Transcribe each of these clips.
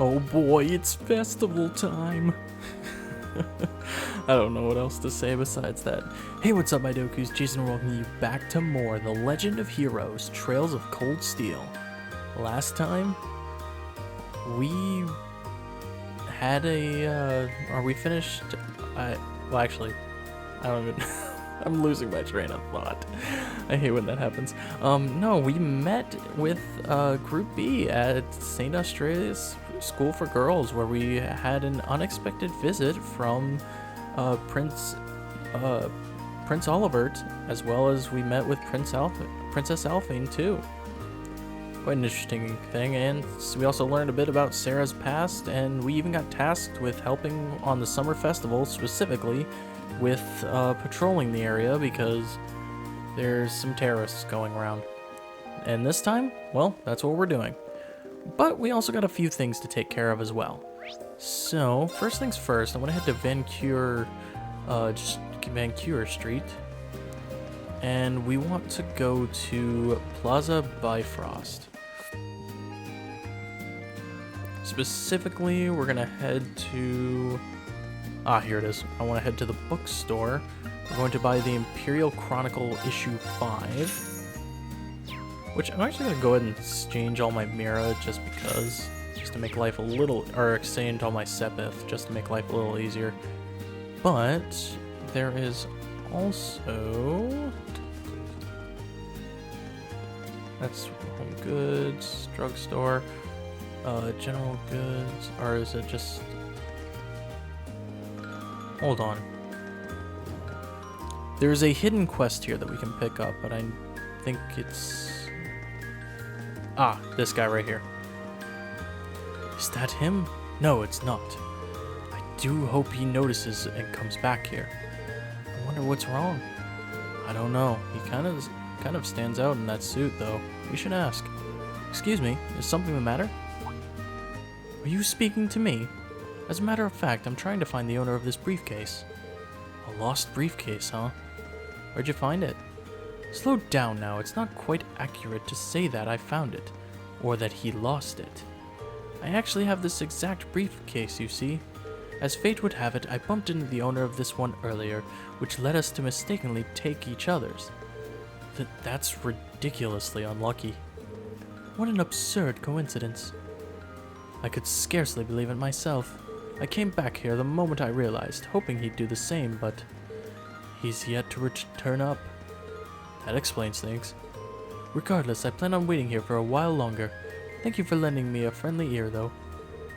Oh boy, it's festival time. I don't know what else to say besides that. Hey, what's up, my Dokus? Jason welcoming you back to more The Legend of Heroes, Trails of Cold Steel. Last time, we had are we finished? Well, actually, I don't even... I'm losing my train of thought. I hate when that happens. No, we met with Group B at St. Australia's School for Girls, where we had an unexpected visit from Prince Olivert, as well as we met with Princess Alphine too. Quite an interesting thing, and we also learned a bit about Sarah's past, and we even got tasked with helping on the summer festival, specifically with patrolling the area because there's some terrorists going around. And this time, well, that's what we're doing. But we also got a few things to take care of as well. So, first things first, I want to head to Vancouver Street. And we want to go to Plaza Bifrost. Specifically, we're going to head to... here it is. I want to head to the bookstore. We're going to buy the Imperial Chronicle issue 5. Which I'm actually going to go ahead and exchange all my Mira just because. Just to make life a little... Or exchange all my Sepith just to make life a little easier. But there is also... That's Home Goods, Drugstore, General Goods, or is it just... Hold on. There's a hidden quest here that we can pick up, but I think it's... this guy right here. Is that him? No, it's not. I do hope he notices and comes back here. I wonder what's wrong. I don't know. He kind of stands out in that suit, though. We should ask. Excuse me, is something the matter? Are you speaking to me? As a matter of fact, I'm trying to find the owner of this briefcase. A lost briefcase, huh? Where'd you find it? Slow down now, it's not quite accurate to say that I found it, or that he lost it. I actually have this exact briefcase, you see. As fate would have it, I bumped into the owner of this one earlier, which led us to mistakenly take each other's. That's ridiculously unlucky. What an absurd coincidence. I could scarcely believe it myself. I came back here the moment I realized, hoping he'd do the same, but he's yet to turn up. That explains things. Regardless, I plan on waiting here for a while longer. Thank you for lending me a friendly ear, though.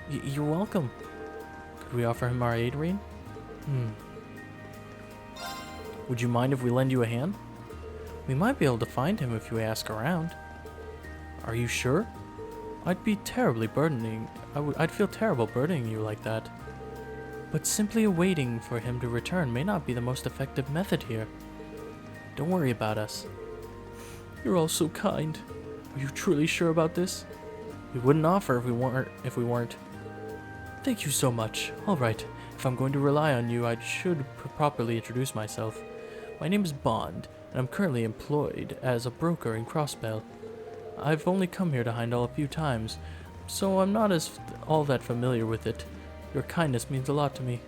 You're welcome. Could we offer him our aid, Reen? Would you mind if we lend you a hand? We might be able to find him if you ask around. Are you sure? I'd feel terrible burdening you like that. But simply waiting for him to return may not be the most effective method here. Don't worry about us. You're all so kind. Are you truly sure about this? We wouldn't offer if we weren't. Thank you so much. All right. If I'm going to rely on you, I should properly introduce myself. My name is Bond, and I'm currently employed as a broker in Crossbell. I've only come here to Heimdall a few times, so I'm not all that familiar with it. Your kindness means a lot to me.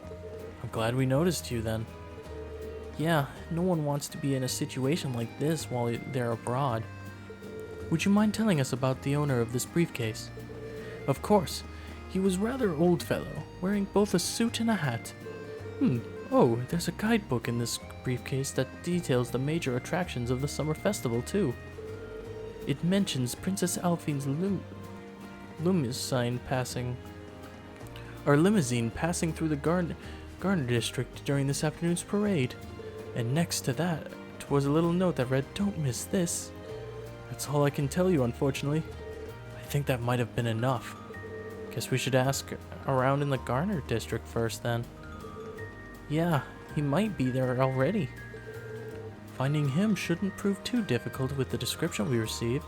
I'm glad we noticed you then. Yeah, no one wants to be in a situation like this while they're abroad. Would you mind telling us about the owner of this briefcase? Of course. He was rather old fellow, wearing both a suit and a hat. Oh, there's a guidebook in this briefcase that details the major attractions of the summer festival, too. It mentions Princess Alphine's limousine passing through the Garner district during this afternoon's parade. And next to that was a little note that read, "Don't miss this." That's all I can tell you, unfortunately. I think that might have been enough. Guess we should ask around in the Garner district first, then. Yeah, he might be there already. Finding him shouldn't prove too difficult with the description we received.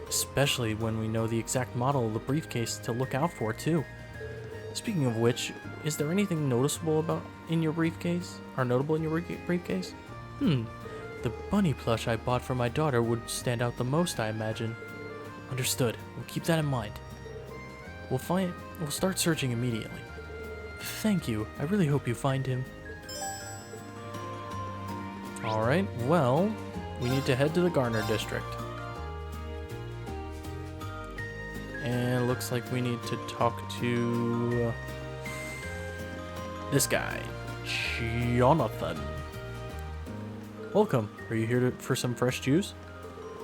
Especially when we know the exact model of the briefcase to look out for, too. Speaking of which, is there anything noticeable in your briefcase? Or notable in your briefcase? The bunny plush I bought for my daughter would stand out the most, I imagine. Understood. We'll keep that in mind. We'll start searching immediately. Thank you. I really hope you find him. Alright, well, we need to head to the Garner District. And it looks like we need to talk to this guy, Jonathan. Welcome. Are you here for some fresh juice?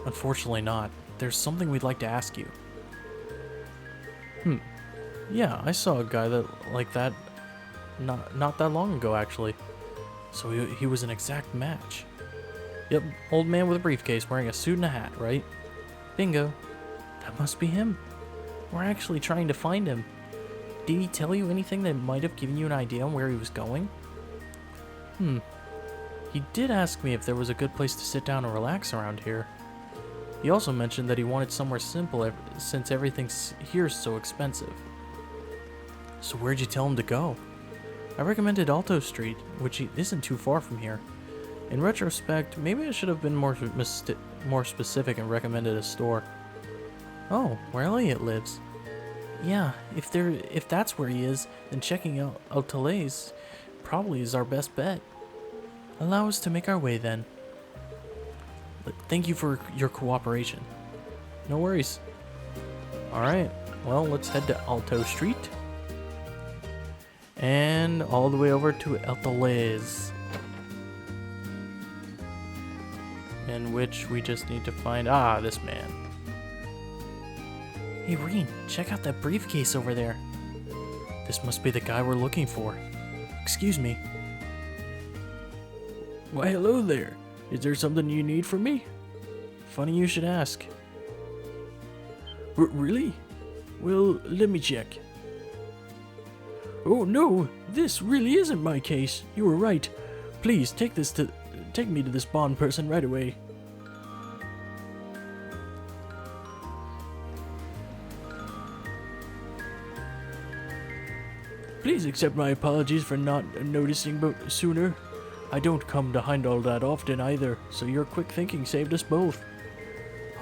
Unfortunately not. There's something we'd like to ask you. Yeah, I saw a guy like that not that long ago, actually. So he was an exact match. Yep, old man with a briefcase wearing a suit and a hat, right? Bingo. That must be him. We're actually trying to find him. Did he tell you anything that might have given you an idea on where he was going? He did ask me if there was a good place to sit down and relax around here. He also mentioned that he wanted somewhere simple since everything here is so expensive. So where'd you tell him to go? I recommended Alto Street, which isn't too far from here. In retrospect, maybe I should have been more specific and recommended a store. Oh, where Elliot lives. Yeah, if that's where he is, then checking out Altoles probably is our best bet. Allow us to make our way then. But thank you for your cooperation. No worries. Alright, well, let's head to Alto Street. And all the way over to Altoles. In which we just need to find, this man. Hey, Reen, check out that briefcase over there. This must be the guy we're looking for. Excuse me. Why, hello there. Is there something you need from me? Funny you should ask. Really? Well, let me check. Oh no, this really isn't my case. You were right. Please take me to this Bond person right away. Please accept my apologies for not noticing sooner. I don't come to Heimdall that often either, so your quick thinking saved us both.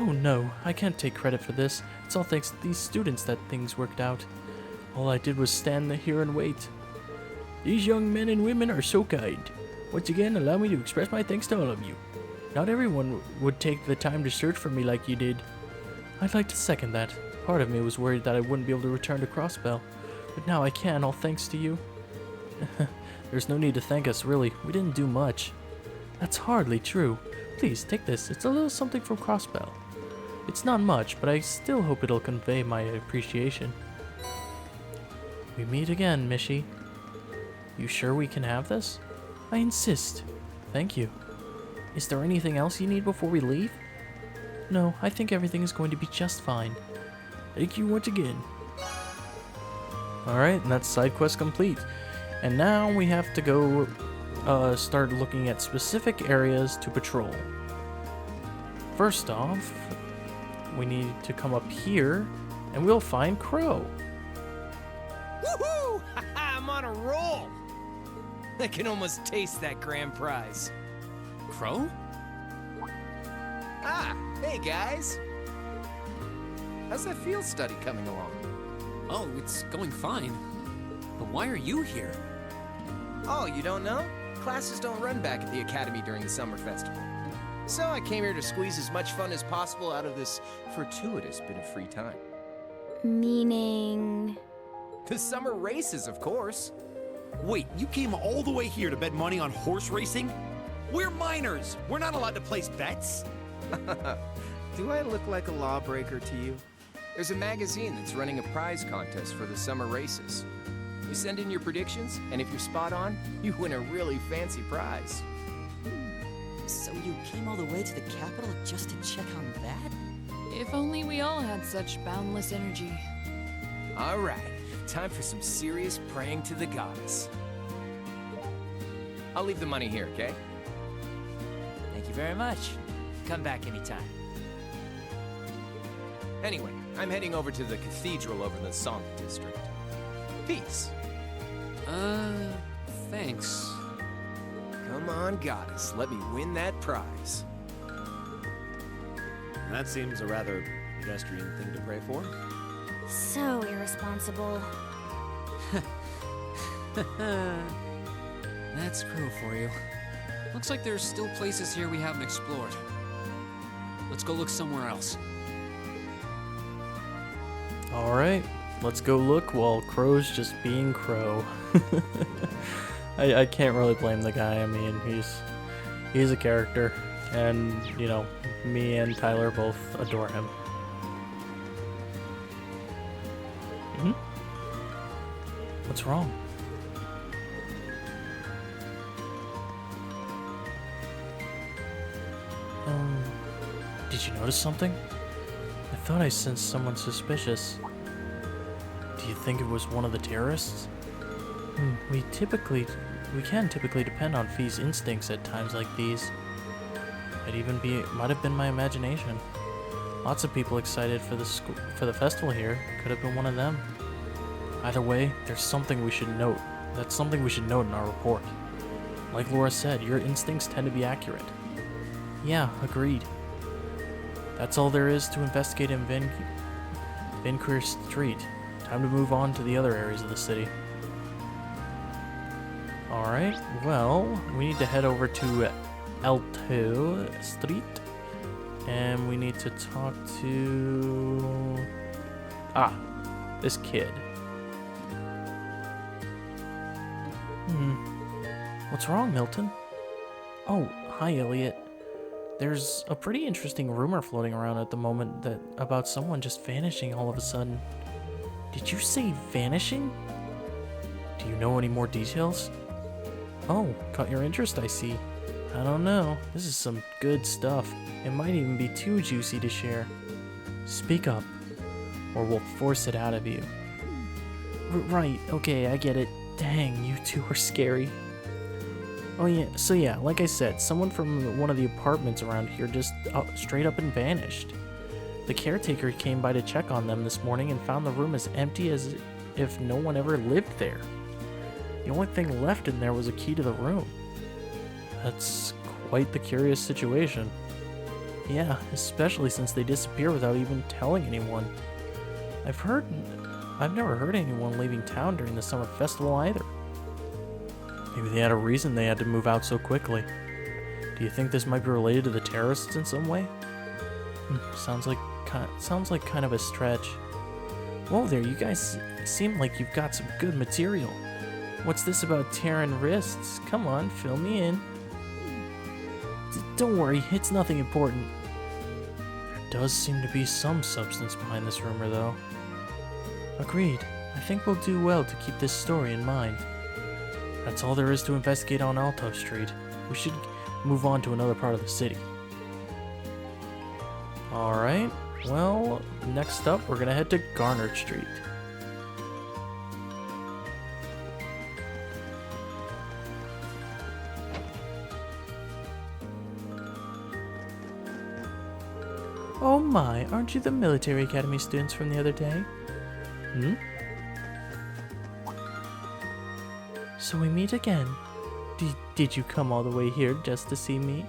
Oh no, I can't take credit for this. It's all thanks to these students that things worked out. All I did was stand here and wait. These young men and women are so kind. Once again, allow me to express my thanks to all of you. Not everyone would take the time to search for me like you did. I'd like to second that. Part of me was worried that I wouldn't be able to return to Crossbell, but now I can, all thanks to you. There's no need to thank us, really. We didn't do much. That's hardly true. Please, take this. It's a little something from Crossbell. It's not much, but I still hope it'll convey my appreciation. We meet again, Mishi. You sure we can have this? I insist. Thank you. Is there anything else you need before we leave? No, I think everything is going to be just fine. Thank you once again. Alright, and that's side quest complete. And now we have to go start looking at specific areas to patrol. First off, we need to come up here and we'll find Crow. Woohoo! I'm on a roll! I can almost taste that grand prize. Crow? Ah, hey guys! How's that field study coming along? Oh, it's going fine. But why are you here? Oh, you don't know? Classes don't run back at the academy during the summer festival. So I came here to squeeze as much fun as possible out of this fortuitous bit of free time. Meaning... The summer races, of course. Wait, you came all the way here to bet money on horse racing? We're minors. We're not allowed to place bets. Do I look like a lawbreaker to you? There's a magazine that's running a prize contest for the summer races. You send in your predictions, and if you're spot on, you win a really fancy prize. So you came all the way to the capital just to check on that? If only we all had such boundless energy. All right, time for some serious praying to the goddess. I'll leave the money here, okay? Thank you very much. Come back anytime. Anyway, I'm heading over to the cathedral over in the Song district. Peace. Thanks. Come on, goddess, let me win that prize. That seems a rather pedestrian thing to pray for. So irresponsible. That's Crow for you. Looks like there's still places here we haven't explored. Let's go look somewhere else. Alright, let's go look while Crow's just being Crow. I can't really blame the guy. I mean, he's a character, and, you know, me and Tyler both adore him. What's wrong? Did you notice something? I thought I sensed someone suspicious. Do you think it was one of the terrorists? We can typically depend on Fee's instincts at times like these. Might have been my imagination. Lots of people excited for the festival here. Could have been one of them. Either way, there's something we should note. That's something we should note in our report. Like Laura said, your instincts tend to be accurate. Yeah, agreed. That's all there is to investigate in Vinquer Street. Time to move on to the other areas of the city. Alright, well, we need to head over to Alto Street. And we need to talk to... this kid. What's wrong, Milton? Oh, hi, Elliot. There's a pretty interesting rumor floating around at the moment about someone just vanishing all of a sudden. Did you say vanishing? Do you know any more details? Oh, caught your interest, I see. I don't know. This is some good stuff. It might even be too juicy to share. Speak up, or we'll force it out of you. Right, okay, I get it. Dang, you two are scary. Oh yeah, like I said, someone from one of the apartments around here just straight up and vanished. The caretaker came by to check on them this morning and found the room as empty as if no one ever lived there. The only thing left in there was a key to the room. That's quite the curious situation. Yeah, especially since they disappear without even telling anyone. I've never heard anyone leaving town during the summer festival either. Maybe they had a reason they had to move out so quickly. Do you think this might be related to the terrorists in some way? Sounds like kind of a stretch. Whoa there, you guys seem like you've got some good material. What's this about tearing wrists? Come on, fill me in. Don't worry, it's nothing important. There does seem to be some substance behind this rumor, though. Agreed. I think we'll do well to keep this story in mind. That's all there is to investigate on Alto Street. We should move on to another part of the city. Alright, well, next up we're gonna head to Garner Street. Oh my, aren't you the military academy students from the other day? So we meet again. Did you come all the way here just to see me?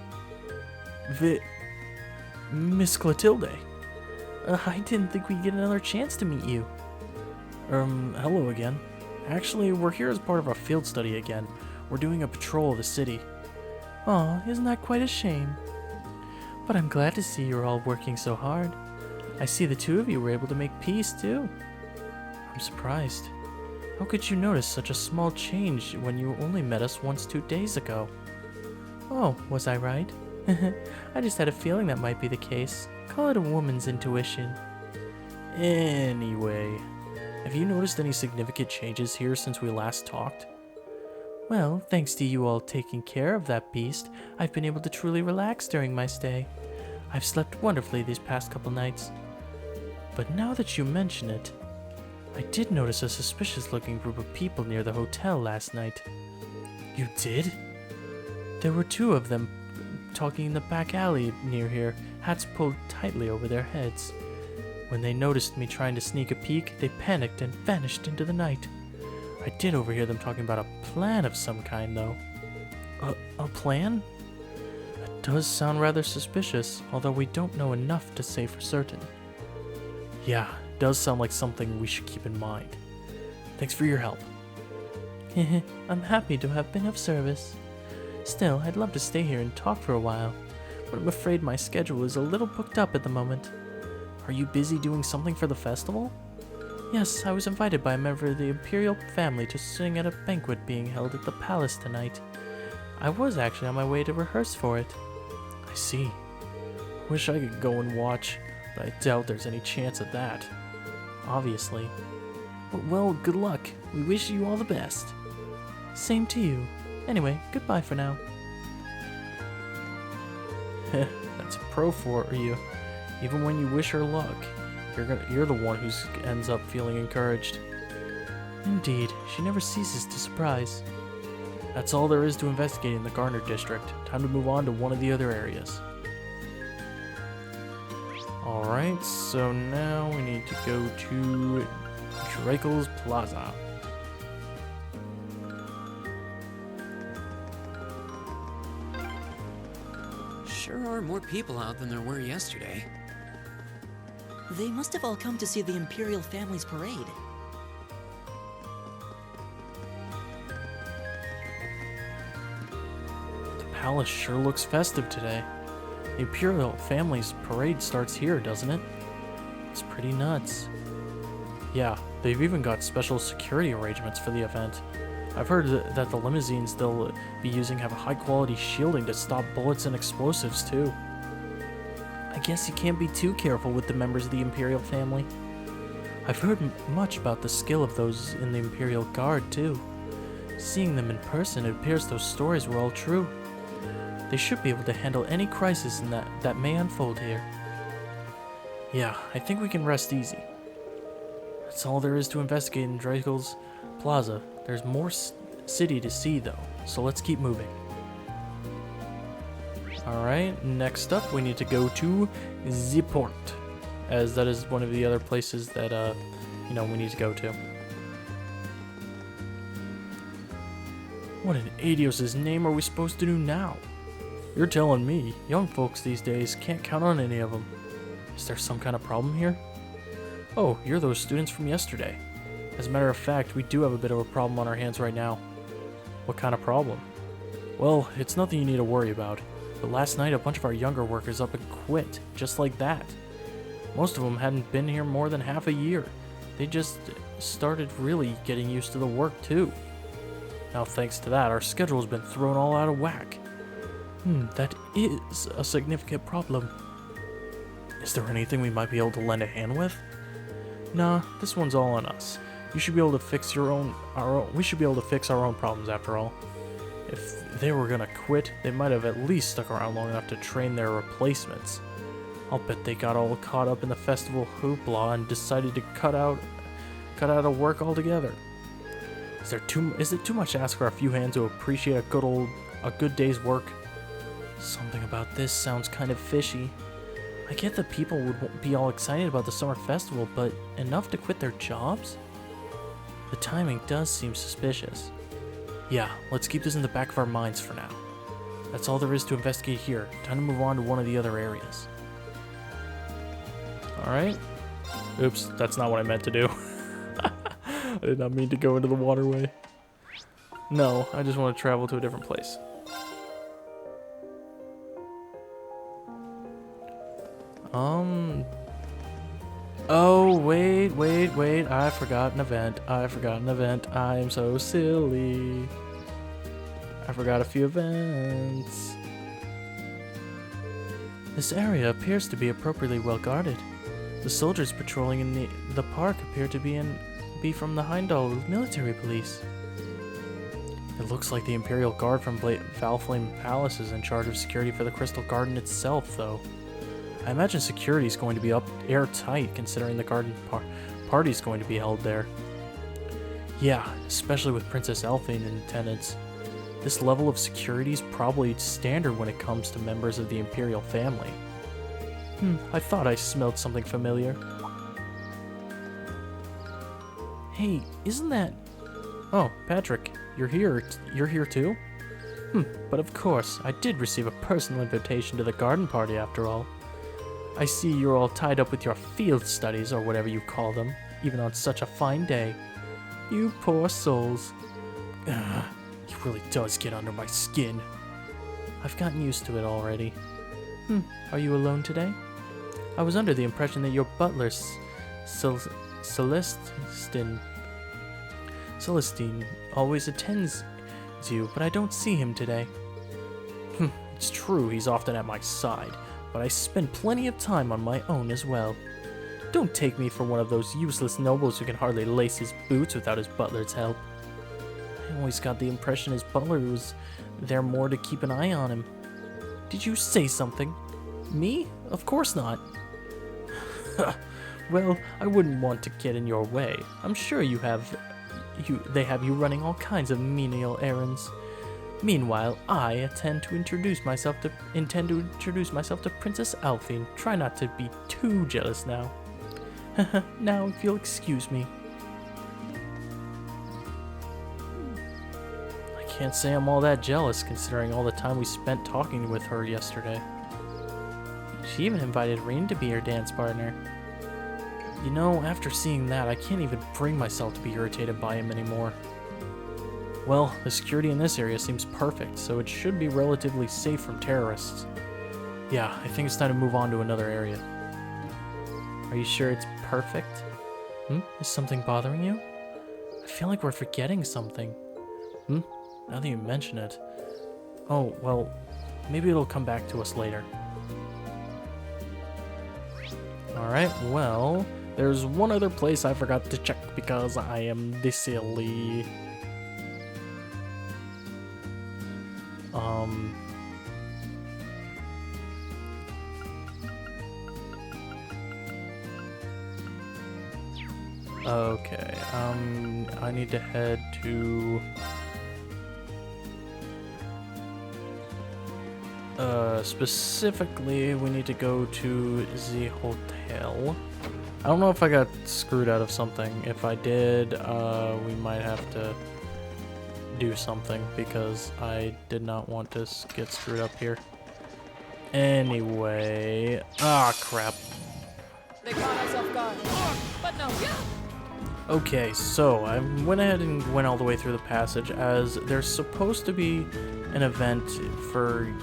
Miss Clotilde. I didn't think we'd get another chance to meet you. Hello again. Actually, we're here as part of our field study again. We're doing a patrol of the city. Aw, isn't that quite a shame? But I'm glad to see you're all working so hard. I see the two of you were able to make peace, too. I'm surprised. How could you notice such a small change when you only met us once 2 days ago? Oh, was I right? I just had a feeling that might be the case. Call it a woman's intuition. Anyway, have you noticed any significant changes here since we last talked? Well, thanks to you all taking care of that beast, I've been able to truly relax during my stay. I've slept wonderfully these past couple nights. But now that you mention it, I did notice a suspicious-looking group of people near the hotel last night. You did? There were 2 of them talking in the back alley near here, hats pulled tightly over their heads. When they noticed me trying to sneak a peek, they panicked and vanished into the night. I did overhear them talking about a plan of some kind, though. A plan? That does sound rather suspicious, although we don't know enough to say for certain. Yeah, does sound like something we should keep in mind. Thanks for your help. I'm happy to have been of service. Still, I'd love to stay here and talk for a while, but I'm afraid my schedule is a little booked up at the moment. Are you busy doing something for the festival? Yes, I was invited by a member of the Imperial family to sing at a banquet being held at the palace tonight. I was actually on my way to rehearse for it. I see. Wish I could go and watch, but I doubt there's any chance of that. Obviously. But well, good luck. We wish you all the best. Same to you. Anyway, goodbye for now. That's a pro for you. Even when you wish her luck, you're the one who ends up feeling encouraged. Indeed, she never ceases to surprise. That's all there is to investigate in the Garner district. Time to move on to one of the other areas. Alright, so now we need to go to Drakel's Plaza. Sure are more people out than there were yesterday. They must have all come to see the Imperial family's parade. The palace sure looks festive today. The Imperial family's parade starts here, doesn't it? It's pretty nuts. Yeah, they've even got special security arrangements for the event. I've heard that the limousines they'll be using have high quality shielding to stop bullets and explosives too. I guess you can't be too careful with the members of the Imperial family. I've heard much about the skill of those in the Imperial Guard too. Seeing them in person, it appears those stories were all true. They should be able to handle any crisis that may unfold here. Yeah, I think we can rest easy. That's all there is to investigate in Drakel's Plaza. There's more city to see though, so let's keep moving. Alright, next up we need to go to the port, as that is one of the other places that, we need to go to. What in Adios' name are we supposed to do now? You're telling me, young folks these days can't count on any of them. Is there some kind of problem here? Oh, you're those students from yesterday. As a matter of fact, we do have a bit of a problem on our hands right now. What kind of problem? Well, it's nothing you need to worry about. But last night, a bunch of our younger workers up and quit, just like that. Most of them hadn't been here more than half a year. They just started really getting used to the work, too. Now, thanks to that, our schedule's been thrown all out of whack. That is a significant problem. Is there anything we might be able to lend a hand with? Nah, this one's all on us. You should be able to fix we should be able to fix our own problems after all. If they were gonna quit, they might have at least stuck around long enough to train their replacements. I'll bet they got all caught up in the festival hoopla and decided to cut out of work altogether. Is it too much to ask for a few hands to appreciate a good day's work? Something about this sounds kind of fishy. I get that people would be all excited about the summer festival, but enough to quit their jobs? The timing does seem suspicious. Yeah, let's keep this in the back of our minds for now. That's all there is to investigate here. Time to move on to one of the other areas. Alright. Oops, that's not what I meant to do. I did not mean to go into the waterway. No, I just want to travel to a different place. Oh, wait. I forgot an event. I am so silly. I forgot a few events. This area appears to be appropriately well guarded. The soldiers patrolling in the park appear to be from the Heimdall military police. It looks like the Imperial Guard from Valflame Palace is in charge of security for the Crystal Garden itself, though. I imagine security is going to be up airtight, considering the garden party is going to be held there. Yeah, especially with Princess Elphine in attendance. This level of security is probably standard when it comes to members of the Imperial family. I thought I smelled something familiar. Hey, isn't that... Oh, Patrick, you're here. You're here too? But of course, I did receive a personal invitation to the garden party after all. I see you're all tied up with your field studies, or whatever you call them, even on such a fine day. You poor souls. Ugh, he really does get under my skin. I've gotten used to it already. Are you alone today? I was under the impression that your butler, Celestine, always attends you, but I don't see him today. It's true, he's often at my side, but I spend plenty of time on my own as well. Don't take me for one of those useless nobles who can hardly lace his boots without his butler's help. I always got the impression his butler was there more to keep an eye on him. Did you say something? Me? Of course not. Well, I wouldn't want to get in your way. I'm sure they have you running all kinds of menial errands. Meanwhile, I intend to introduce myself to Princess Alphine. Try not to be too jealous now. Now, if you'll excuse me. I can't say I'm all that jealous, considering all the time we spent talking with her yesterday. She even invited Rean to be her dance partner. You know, after seeing that, I can't even bring myself to be irritated by him anymore. Well, the security in this area seems perfect, so it should be relatively safe from terrorists. Yeah, I think it's time to move on to another area. Are you sure it's perfect? Is something bothering you? I feel like we're forgetting something. Now that you mention it. Oh, well, maybe it'll come back to us later. Alright, well, there's one other place I forgot to check because I am this silly. Okay, I need to head to... specifically, we need to go to the hotel. I don't know if I got screwed out of something. If I did, we might have to do something because I did not want to get screwed up here. Anyway, crap. They caught us off guard. But no, yeah. Okay, so I went ahead and went all the way through the passage as there's supposed to be an event for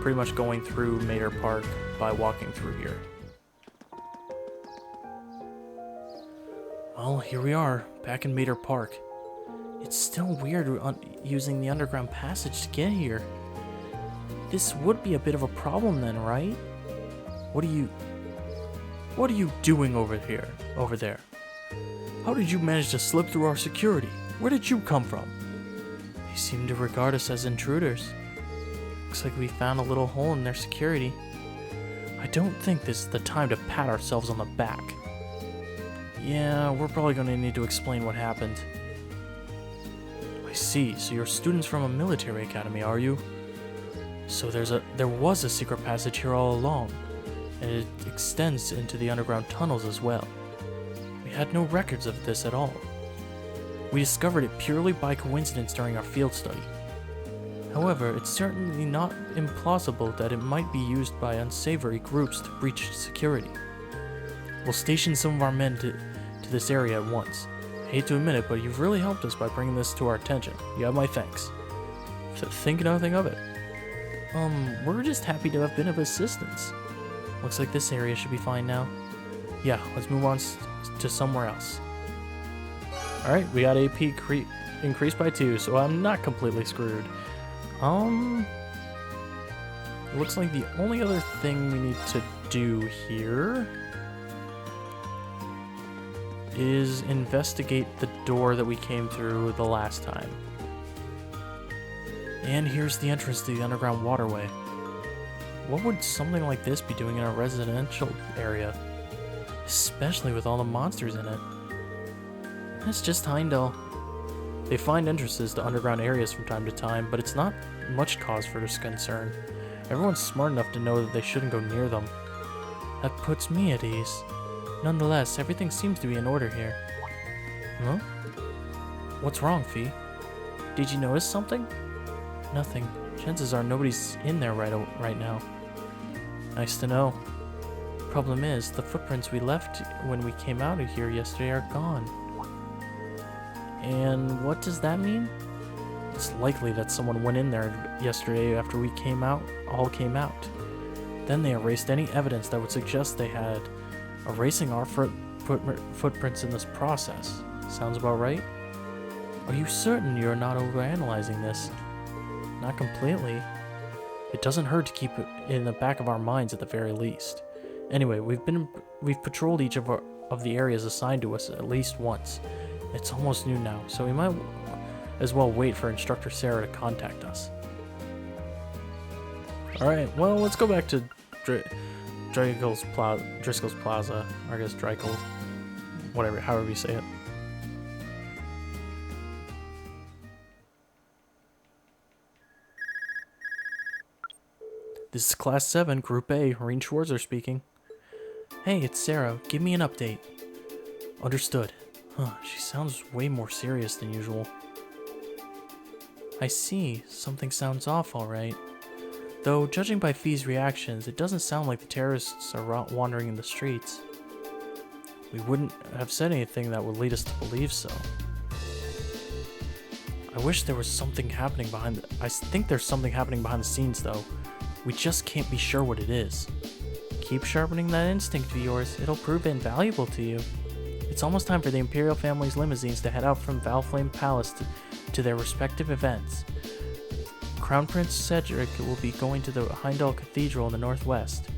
pretty much going through Mater Park by walking through here. Well, here we are, back in Mater Park. It's still weird using the underground passage to get here. This would be a bit of a problem then, right? What are you doing over there? How did you manage to slip through our security? Where did you come from? They seem to regard us as intruders. Looks like we found a little hole in their security. I don't think this is the time to pat ourselves on the back. Yeah, we're probably going to need to explain what happened. I see, so you're students from a military academy, are you? So there was a secret passage here all along, and it extends into the underground tunnels as well. We had no records of this at all. We discovered it purely by coincidence during our field study. However, it's certainly not implausible that it might be used by unsavory groups to breach security. We'll station some of our men to this area at once. I hate to admit it, but you've really helped us by bringing this to our attention. You have my thanks. Think nothing of it. We're just happy to have been of assistance. Looks like this area should be fine now. Yeah, let's move on to somewhere else. Alright, we got AP increased by 2, so I'm not completely screwed. Looks like the only other thing we need to do here is investigate the door that we came through the last time. And here's the entrance to the underground waterway. What would something like this be doing in a residential area? Especially with all the monsters in it. It's just Heimdall. They find entrances to underground areas from time to time, but it's not much cause for concern. Everyone's smart enough to know that they shouldn't go near them. That puts me at ease. Nonetheless, everything seems to be in order here. Huh? What's wrong, Fee? Did you notice something? Nothing. Chances are nobody's in there right now. Nice to know. Problem is, the footprints we left when we came out of here yesterday are gone. And what does that mean? It's likely that someone went in there yesterday after we all came out. Then they erased any evidence that would suggest they had, erasing our footprints in this process. Sounds about right? Are you certain you're not overanalyzing this? Not completely. It doesn't hurt to keep it in the back of our minds at the very least. Anyway, we've patrolled each of the areas assigned to us at least once. It's almost noon now, so we might as well wait for Instructor Sarah to contact us. Alright, well, let's go back to Driscoll's Plaza. Or I guess Driscoll. Whatever, however you say it. This is Class 7, Group A, Marine Schwarzer speaking. Hey, it's Sarah. Give me an update. Understood. Huh, she sounds way more serious than usual. I see. Something sounds off, alright. Though, judging by Fee's reactions, it doesn't sound like the terrorists are wandering in the streets. We wouldn't have said anything that would lead us to believe so. I wish there was something happening I think there's something happening behind the scenes, though. We just can't be sure what it is. Keep sharpening that instinct of yours. It'll prove invaluable to you. It's almost time for the Imperial family's limousines to head out from Valflame Palace to their respective events. Crown Prince Cedric will be going to the Heimdall Cathedral in the northwest.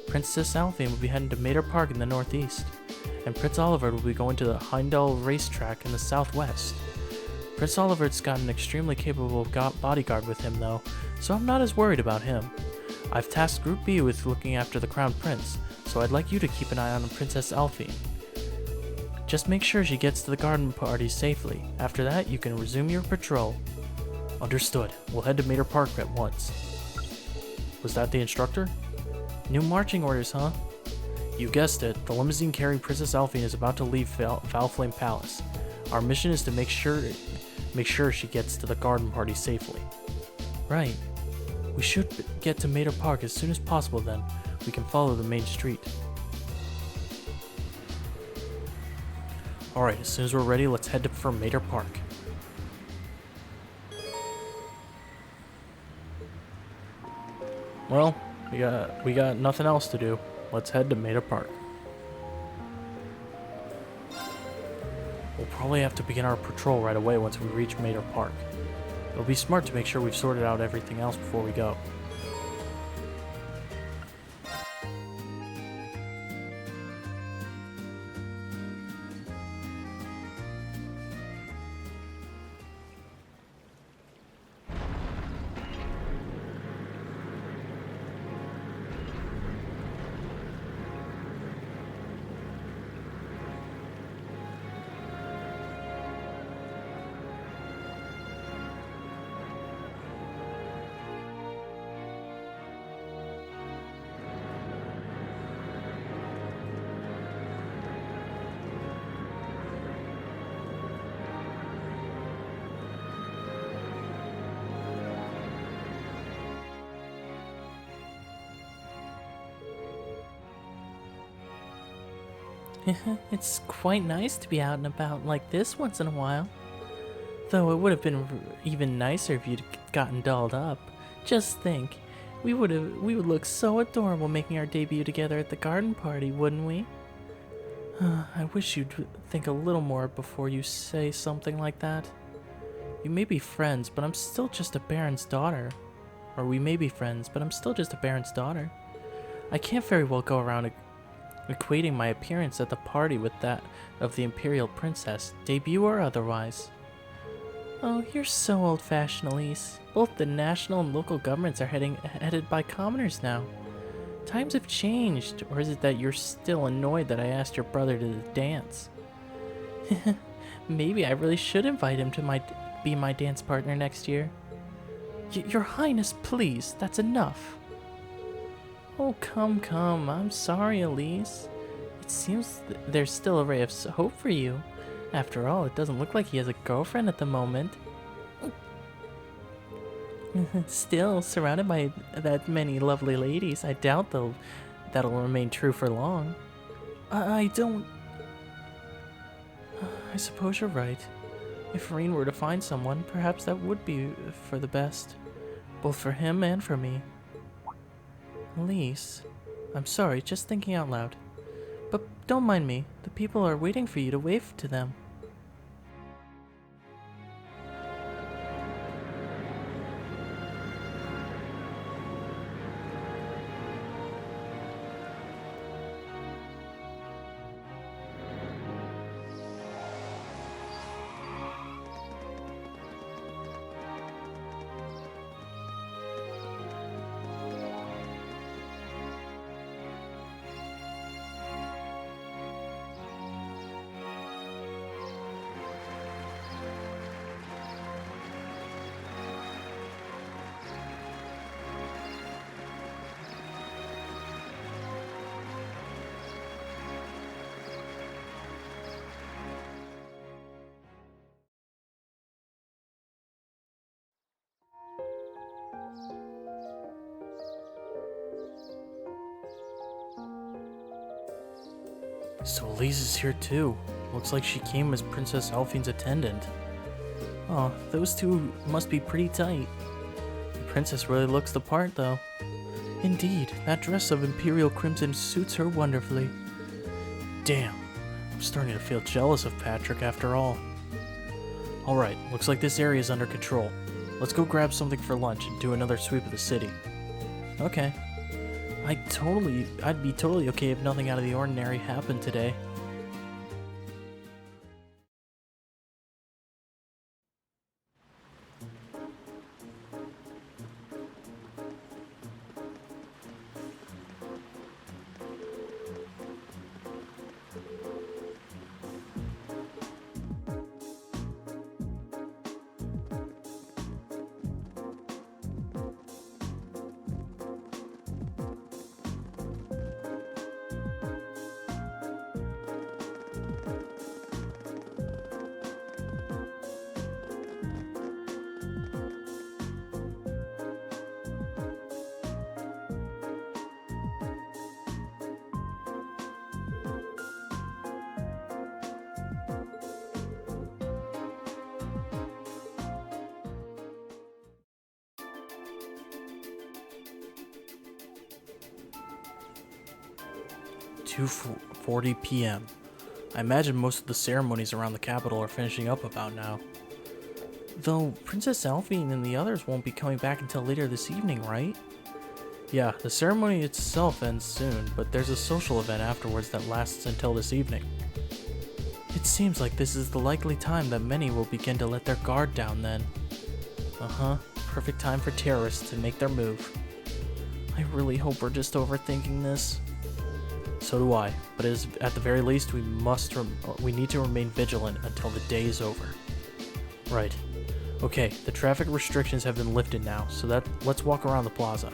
Princess Alphine will be heading to Mater Park in the northeast. And Prince Oliver will be going to the Heimdall racetrack in the southwest. Prince Oliver's got an extremely capable bodyguard with him though, so I'm not as worried about him. I've tasked Group B with looking after the Crown Prince, so I'd like you to keep an eye on Princess Alphine. Just make sure she gets to the garden party safely. After that, you can resume your patrol. Understood. We'll head to Mater Park at once. Was that the instructor? New marching orders, huh? You guessed it. The limousine carrying Princess Alphine is about to leave Valflame Palace. Our mission is to make sure she gets to the garden party safely. Right. We should get to Mater Park as soon as possible then. We can follow the main street. Alright, as soon as we're ready, let's head for Mater Park. Well, we got nothing else to do. Let's head to Mater Park. We'll probably have to begin our patrol right away once we reach Mater Park. It'll be smart to make sure we've sorted out everything else before we go. It's quite nice to be out and about like this once in a while. Though it would have been even nicer if you'd gotten dolled up. Just think, we would look so adorable making our debut together at the garden party, wouldn't we? I wish you'd think a little more before you say something like that. You may be friends, but I'm still just a Baron's daughter. Or we may be friends, but I'm still just a Baron's daughter. I can't very well go around equating my appearance at the party with that of the Imperial Princess, debut or otherwise. Oh, you're so old-fashioned, Elise. Both the national and local governments are headed by commoners now. Times have changed, or is it that you're still annoyed that I asked your brother to the dance? Maybe I really should invite him to be my dance partner next year. Your Highness, please, that's enough. Oh, come, I'm sorry, Elise. It seems there's still a ray of hope for you. After all, it doesn't look like he has a girlfriend at the moment. Still, surrounded by that many lovely ladies, I doubt that'll remain true for long. I don't... I suppose you're right. If Rean were to find someone, perhaps that would be for the best. Both for him and for me. Elise, I'm sorry, just thinking out loud. But don't mind me. The people are waiting for you to wave to them. So Elise is here too. Looks like she came as Princess Elfine's attendant. Oh, those two must be pretty tight. The princess really looks the part though. Indeed, that dress of Imperial Crimson suits her wonderfully. Damn, I'm starting to feel jealous of Patrick after all. Alright, looks like this area is under control. Let's go grab something for lunch and do another sweep of the city. Okay. I'd be totally okay if nothing out of the ordinary happened today. "2:40 p.m. I imagine most of the ceremonies around the capital are finishing up about now. Though Princess Elfine and the others won't be coming back until later this evening, right? Yeah, the ceremony itself ends soon, but there's a social event afterwards that lasts until this evening. It seems like this is the likely time that many will begin to let their guard down then. Perfect time for terrorists to make their move. I really hope we're just overthinking this. So do I, but at the very least, we need to remain vigilant until the day is over. Right. Okay, the traffic restrictions have been lifted now, so let's walk around the plaza.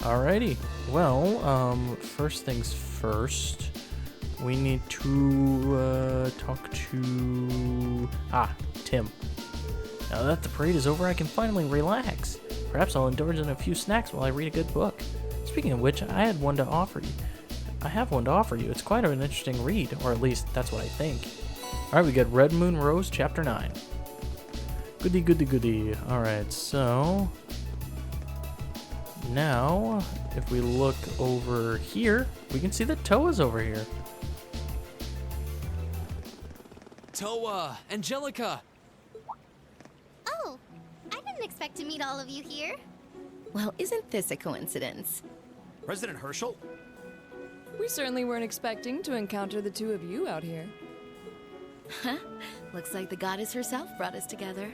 Alrighty. Well, first things first, we need to talk to Tim. Now that the parade is over, I can finally relax. Perhaps I'll indulge in a few snacks while I read a good book. Speaking of which, I have one to offer you. It's quite an interesting read, or at least that's what I think. Alright, we got Red Moon Rose, Chapter 9. Goody. Alright, so now, if we look over here, we can see that Toa's over here. Toa! Angelica! Oh, I didn't expect to meet all of you here. Well, isn't this a coincidence? President Herschel? We certainly weren't expecting to encounter the two of you out here. Huh? Looks like the goddess herself brought us together.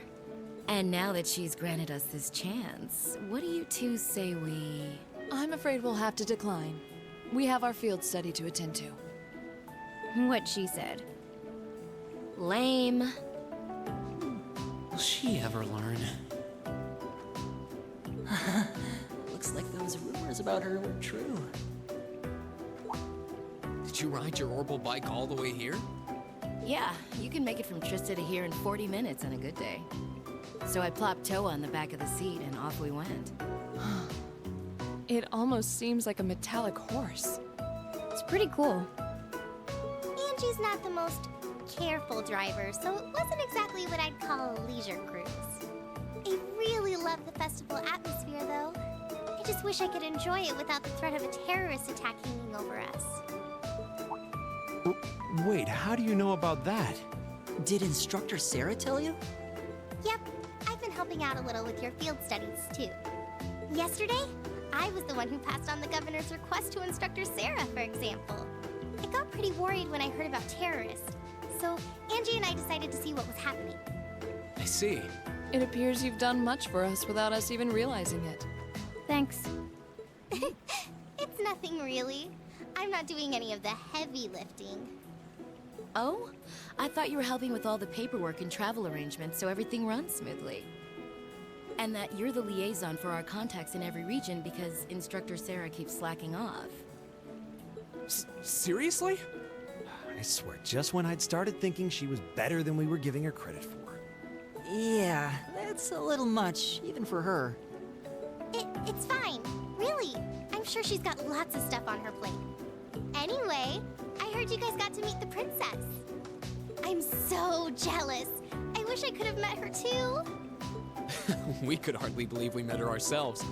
And now that she's granted us this chance, what do you two say we... I'm afraid we'll have to decline. We have our field study to attend to. What she said. Lame. Will she ever learn? Looks like those rumors about her were true. Did you ride your orbital bike all the way here? Yeah, you can make it from Trista to here in 40 minutes on a good day. So I plopped Toa on the back of the seat and off we went. It almost seems like a metallic horse. It's pretty cool. Angie's not the most careful driver, so it wasn't exactly what I'd call a leisure cruise. I really love the festival atmosphere, though. I just wish I could enjoy it without the threat of a terrorist attack hanging over us. Wait, how do you know about that? Did Instructor Sarah tell you? Yep, I've been helping out a little with your field studies, too. Yesterday, I was the one who passed on the governor's request to Instructor Sarah, for example. I got pretty worried when I heard about terrorists, so Angie and I decided to see what was happening. I see. It appears you've done much for us without us even realizing it. Thanks. It's nothing really. I'm not doing any of the heavy lifting. Oh? I thought you were helping with all the paperwork and travel arrangements so everything runs smoothly. And that you're the liaison for our contacts in every region because Instructor Sarah keeps slacking off. Seriously? I swear, just when I'd started thinking she was better than we were giving her credit for. Yeah, that's a little much, even for her. It's fine. Really. I'm sure she's got lots of stuff on her plate. Anyway, I heard you guys got to meet the princess. I'm so jealous. I wish I could have met her too. We could hardly believe we met her ourselves.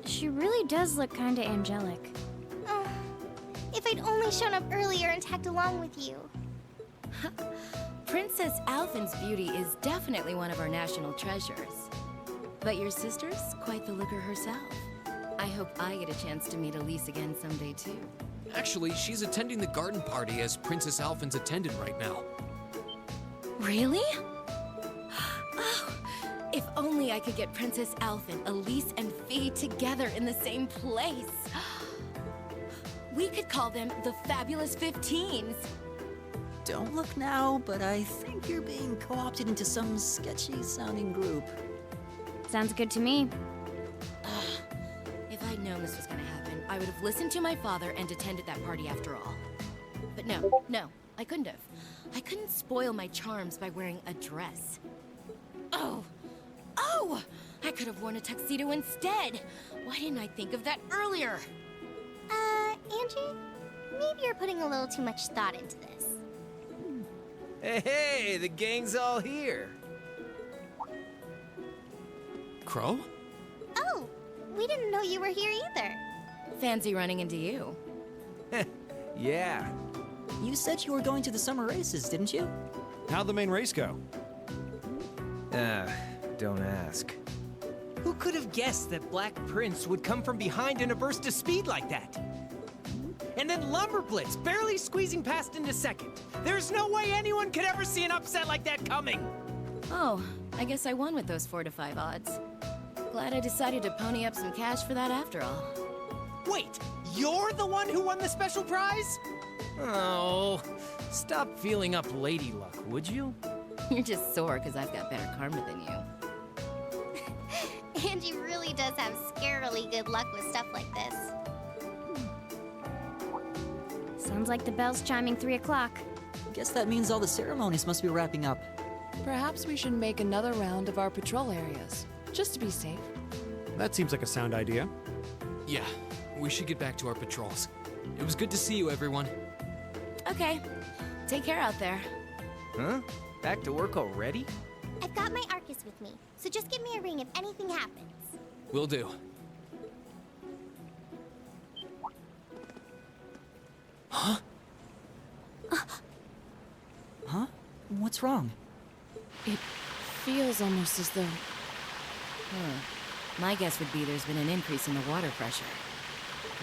She really does look kinda angelic. Oh, if I'd only shown up earlier and tagged along with you. Princess Alphen's beauty is definitely one of our national treasures. But your sister's quite the looker herself. I hope I get a chance to meet Elise again someday, too. Actually, she's attending the garden party as Princess Alphen's attendant right now. Really? Oh, if only I could get Princess Alphen, Elise, and Fee together in the same place. We could call them the Fabulous 15s. Don't look now, but I think you're being co-opted into some sketchy-sounding group. Sounds good to me. If I'd known this was gonna happen, I would have listened to my father and attended that party after all. But no, I couldn't have. I couldn't spoil my charms by wearing a dress. Oh! I could have worn a tuxedo instead! Why didn't I think of that earlier? Angie? Maybe you're putting a little too much thought into this. Hey, the gang's all here. Crow? Oh, we didn't know you were here either. Fancy running into you. Yeah. You said you were going to the summer races, didn't you? How'd the main race go? Don't ask. Who could have guessed that Black Prince would come from behind in a burst of speed like that? And then Lumberblitz barely squeezing past into second. There's no way anyone could ever see an upset like that coming. Oh, I guess I won with those 4 to 5 odds. Glad I decided to pony up some cash for that after all. Wait, you're the one who won the special prize? Oh, stop feeling up lady luck, would you? You're just sore because I've got better karma than you. Angie really does have scarily good luck with stuff like this. Sounds like the bell's chiming 3 o'clock. Guess that means all the ceremonies must be wrapping up. Perhaps we should make another round of our patrol areas, just to be safe. That seems like a sound idea. Yeah, we should get back to our patrols. It was good to see you, everyone. Okay, take care out there. Huh? Back to work already? I've got my Arcus with me, so just give me a ring if anything happens. Will do. Huh? Huh? What's wrong? It feels almost as though... My guess would be there's been an increase in the water pressure.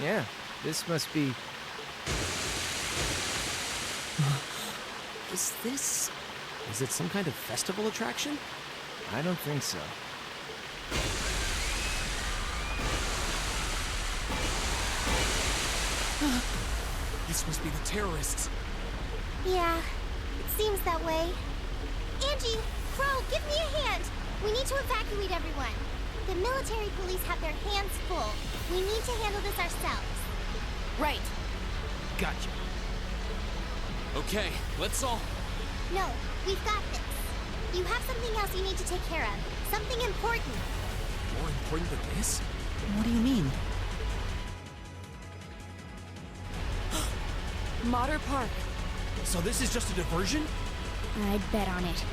Yeah, this must be... Is this... Is it some kind of festival attraction? I don't think so. This must be the terrorists. Yeah, it seems that way. Angie, Crow, give me a hand. We need to evacuate everyone. The military police have their hands full. We need to handle this ourselves. Right. Gotcha. Okay, let's all... No, we've got this. You have something else you need to take care of. Something important. More important than this? What do you mean? Mater Park. So this is just a diversion? I'd bet on it.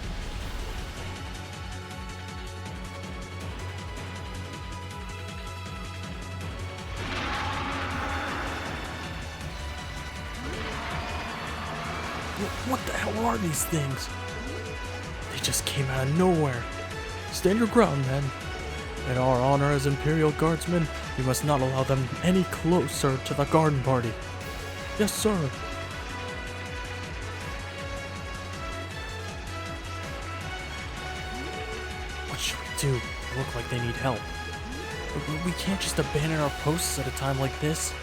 What the hell are these things? They just came out of nowhere. Stand your ground, men. In our honor as Imperial Guardsmen, we must not allow them any closer to the garden party. Yes, sir. What should we do? They look like they need help. We can't just abandon our posts at a time like this.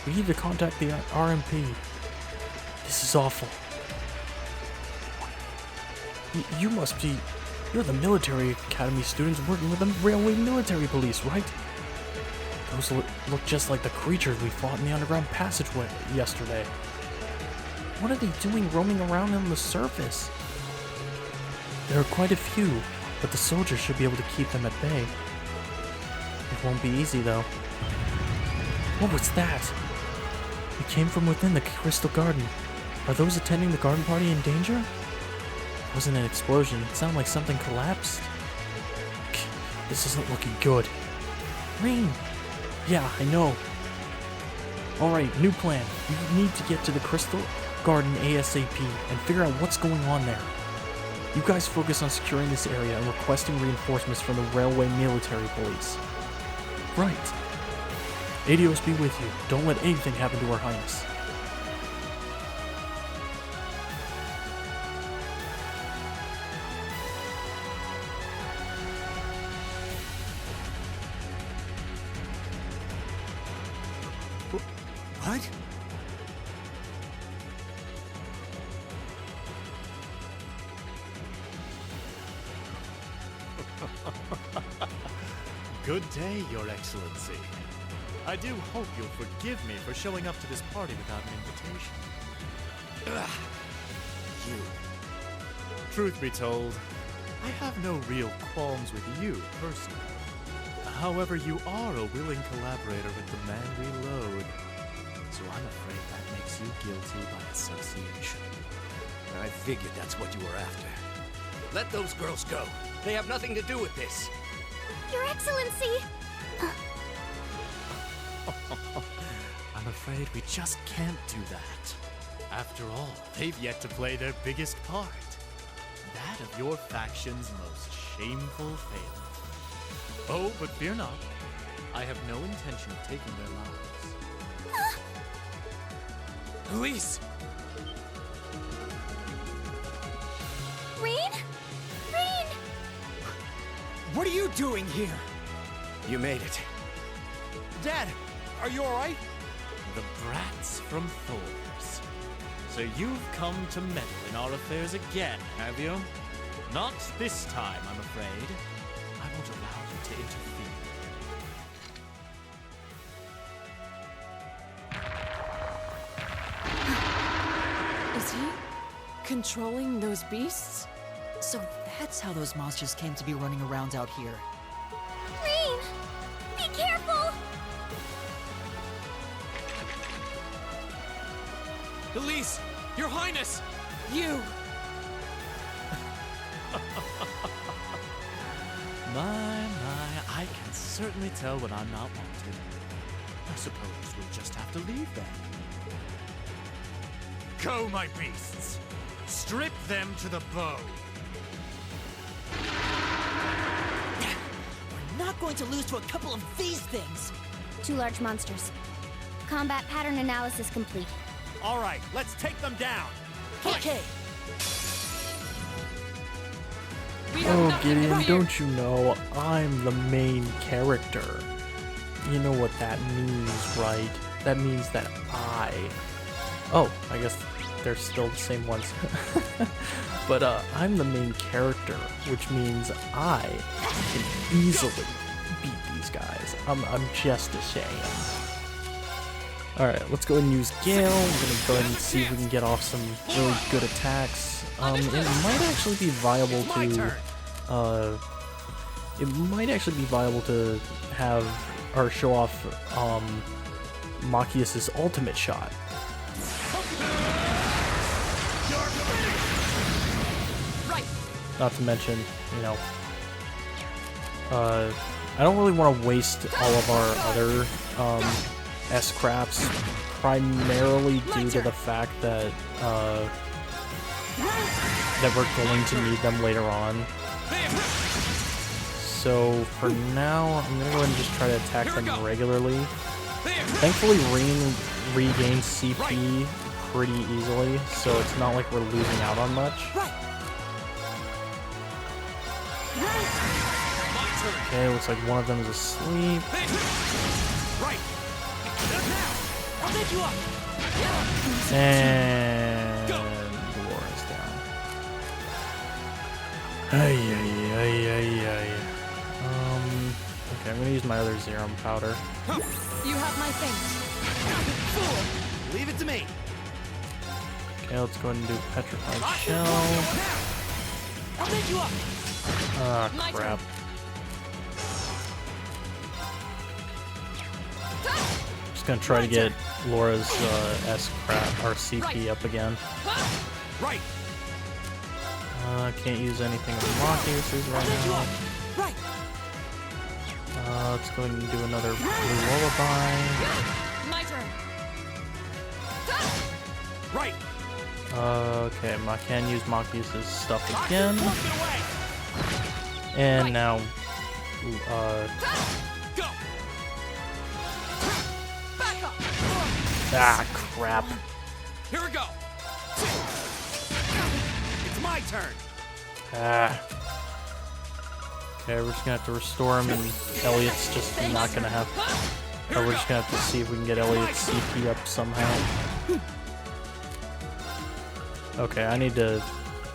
We need to contact the RMP. This is awful. You must be... You're the military academy students working with the railway military police, right? Those look just like the creatures we fought in the underground passageway yesterday. What are they doing roaming around on the surface? There are quite a few, but the soldiers should be able to keep them at bay. It won't be easy, though. What was that? It came from within the Crystal Garden. Are those attending the garden party in danger? It wasn't an explosion. It sounded like something collapsed. This isn't looking good. Rain! Yeah, I know. Alright, new plan. We need to get to the Crystal Garden ASAP and figure out what's going on there. You guys focus on securing this area and requesting reinforcements from the railway military police. Right. Adios be with you. Don't let anything happen to Her Highness. What? Good day, Your Excellency. I do hope you'll forgive me for showing up to this party without an invitation. Ugh. You. Truth be told, I have no real qualms with you, personally. However, you are a willing collaborator with the man we load. So I'm afraid that makes you guilty by association. I figured that's what you were after. Let those girls go. They have nothing to do with this. Your Excellency! I'm afraid we just can't do that. After all, they've yet to play their biggest part. That of your faction's most shameful failure. Oh, but fear not. I have no intention of taking their lives. Police! Rain? Rain! What are you doing here? You made it. Dad, are you alright? The brats from Thors. So you've come to meddle in our affairs again, have you? Not this time, I'm afraid. I won't allow you to interfere. Is he controlling those beasts? So that's how those monsters came to be running around out here. Rain! Be careful! Elise! Your Highness! You! My, I can certainly tell when I'm not wanted. I suppose we'll just have to leave then. Go, my beasts! Strip them to the bone! We're not going to lose to a couple of these things! 2 large monsters. Combat pattern analysis complete. Alright, let's take them down! Okay! Oh, Gideon, don't you know I'm the main character? You know what that means, right? That means that Oh, I guess they're still the same ones. But I'm the main character, which means I can easily beat these guys. I'm just ashamed. Alright, let's go and use Gale. I'm gonna go ahead and see if we can get off some really good attacks. It might actually be viable to have or show off Machias's ultimate shot. Not to mention, you know, I don't really want to waste all of our other S-Craps, primarily due to the fact that that we're going to need them later on. So for now, I'm gonna go ahead and just try to attack them regularly. Thankfully, regain CP pretty easily, so it's not like we're losing out on much. Okay, looks like one of them is asleep. And Laura's down. Ay, ay, ay, ay, ay. Okay, I'm gonna use my other Zerum powder. You have my thanks. Leave it to me. Okay, let's go ahead and do Petrified Shell. I'll pick you up. Ah, crap. Just gonna try to get Laura's S-Crap or CP up again. Right. Can't use anything of Rock uses right now. Right. Let's go ahead and do another Blue Lullaby. My turn. Right. Okay, I can use Machius's stuff again. And now, Go. ah, crap. Here we go. It's my turn. Ah. Okay, we're just gonna have to restore him, and Elliot's just not gonna have. Or we're just gonna have to see if we can get Elliot's CP up somehow. Okay, I need to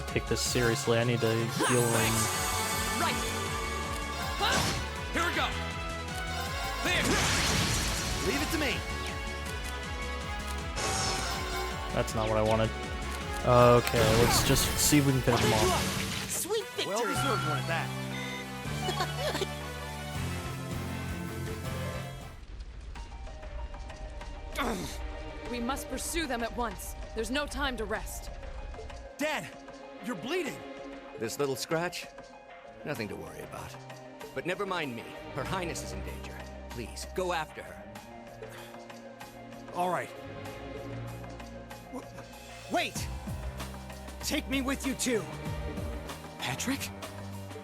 take this seriously. I need to heal him. Right. Here we go. There. Leave it to me. That's not what I wanted. Okay, let's just see if we can finish him off. Sweet victory. Well deserved one at that. We must pursue them at once. There's no time to rest. Dad, you're bleeding. This little scratch? Nothing to worry about. But never mind me. Her Highness is in danger. Please, go after her. All right. Wait! Take me with you too. Patrick?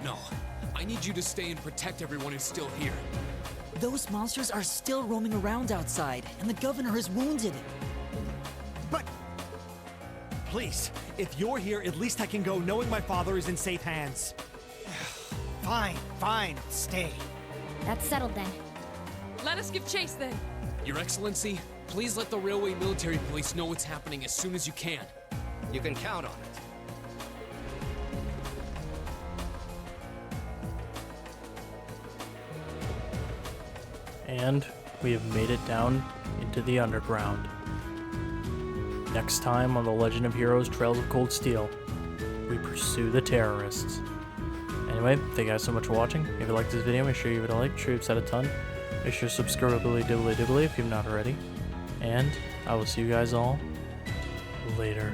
No. I need you to stay and protect everyone who's still here. Those monsters are still roaming around outside, and the governor is wounded. But please, if you're here, at least I can go knowing my father is in safe hands. Fine, stay. That's settled then. Let us give chase then. Your Excellency, please let the Railway Military Police know what's happening as soon as you can. You can count on it. And we have made it down into the underground. Next time on The Legend of Heroes Trails of Cold Steel, we pursue the terrorists. Anyway, thank you guys so much for watching. If you liked this video, make sure you give it a like. Sure you've said a ton. Make sure to subscribe dibbly if you've not already. And I will see you guys all later.